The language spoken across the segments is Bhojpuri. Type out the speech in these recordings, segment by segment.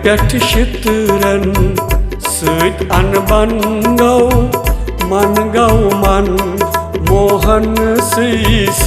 पेठ शितरन सैत अनबन गौ मन मोहन शीस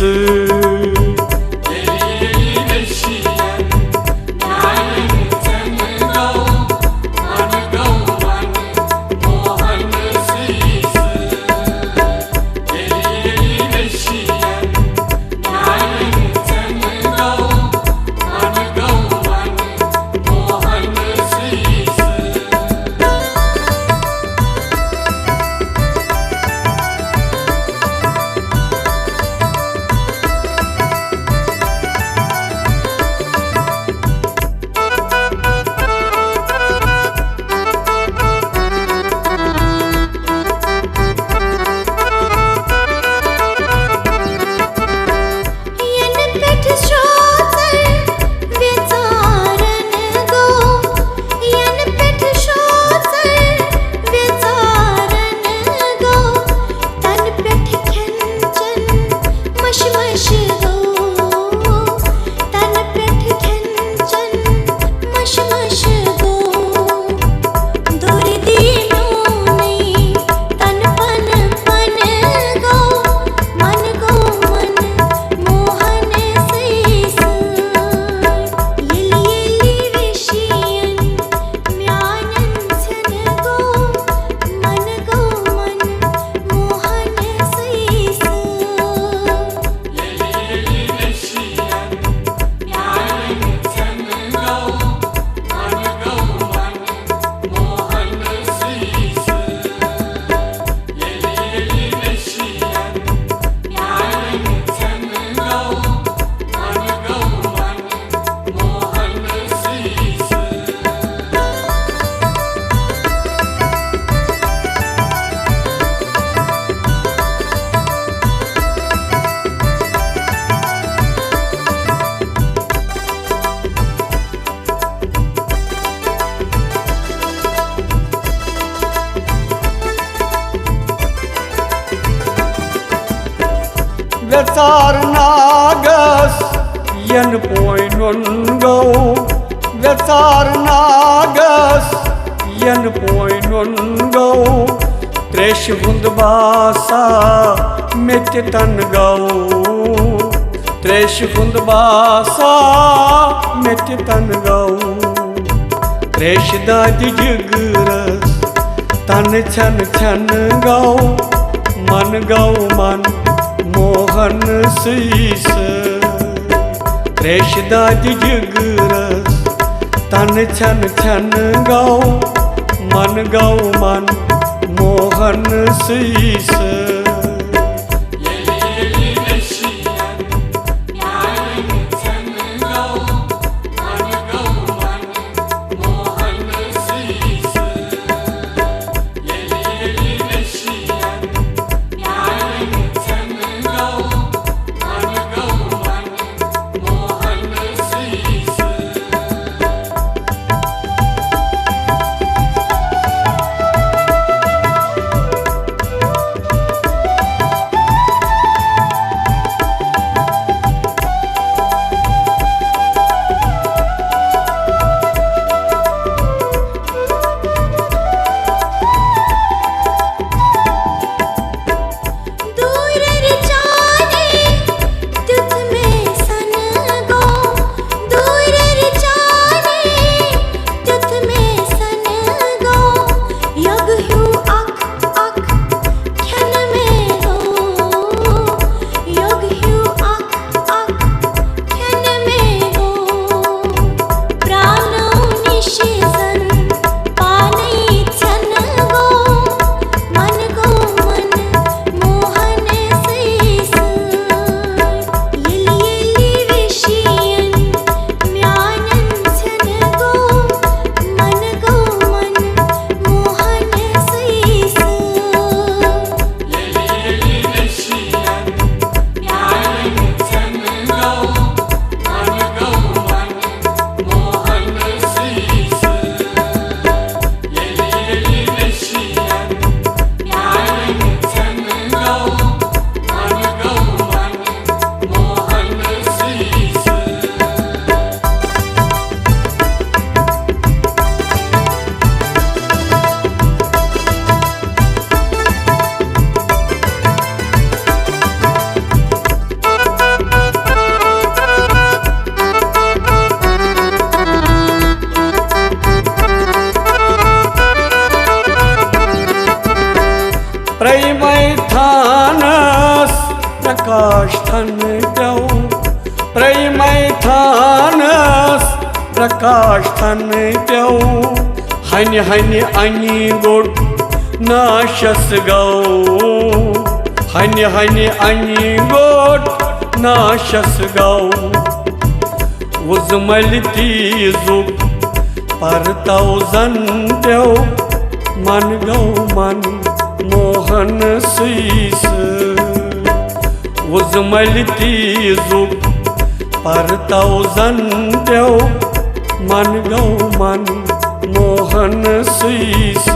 Vetar nagas yen poinun go Vetar nagas yen poinun go Tresh hundbasa metitan go Tresh hundbasa metitan go Tresh da digras tan chan go man Mohan शीस त्रेश दाज जिगरस तन छन गौ मन मोहन शीस प्याऊ प्रेमय थानस प्रकाश थन प्याऊ हनि हनि अनि गोड नाशस गौ हनि हनि अनि गोड नाशस गौ उजमल तीजुक परतौ जन प्याऊ मन गौ मन मोहन शीस उजमल तीजुक परतौ जन प्याऊ मन गौ मन मोहन शीस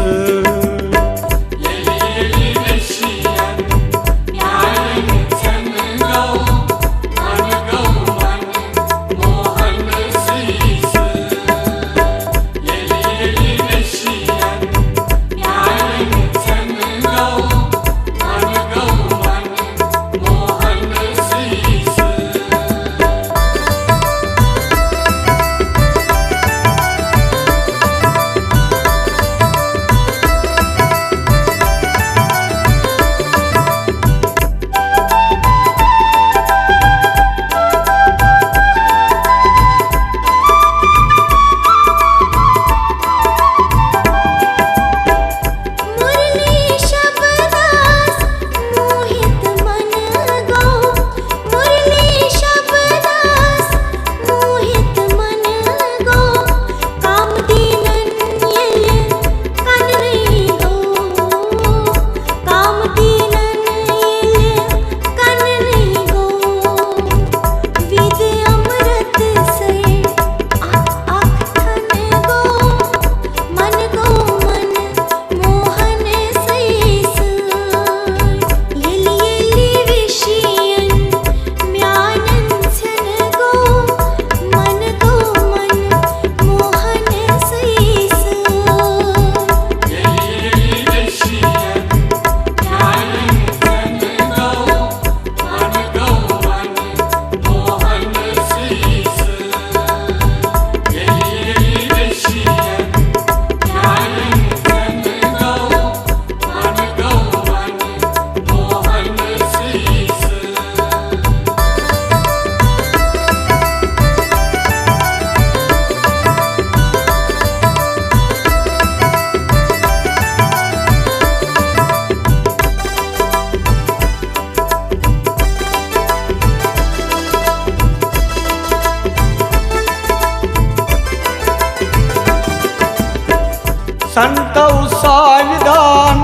संतौ साविदान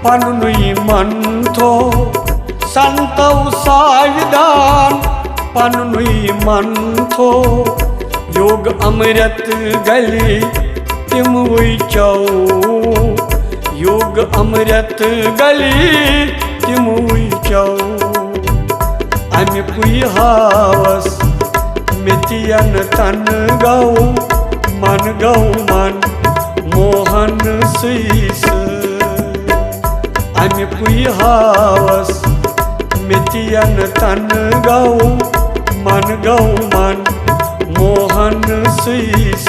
पनुई मंथो संतौ साविदान पनुई मंथो योग अमृत गली तिम चौ योग अमृत गली तिम चौ अम पुई हावस मितियन तन गौ मन मोहन शीस अम पुई हावस मितियन तन गौ मन मोहन शीस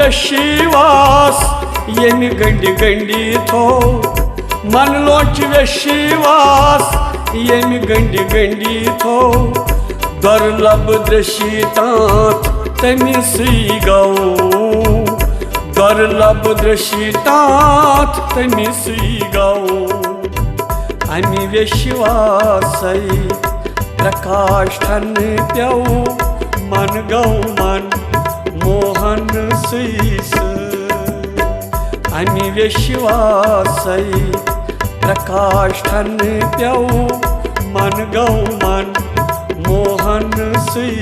विश्वास यमि गंडि गंडि थो मन लोच विश्वास यमि गंडि गंडि थो दुर्लभ दृष्टांत तमिसै गौ दुर्लभ दृष्टांत तमिसै गौ अमि विश्वासै प्रकाश ठन प्यौ मन गौ मन मोहन शीस अमि विश्वासै प्रकाश ठन प्यौ मन गौ मन मोहन शीस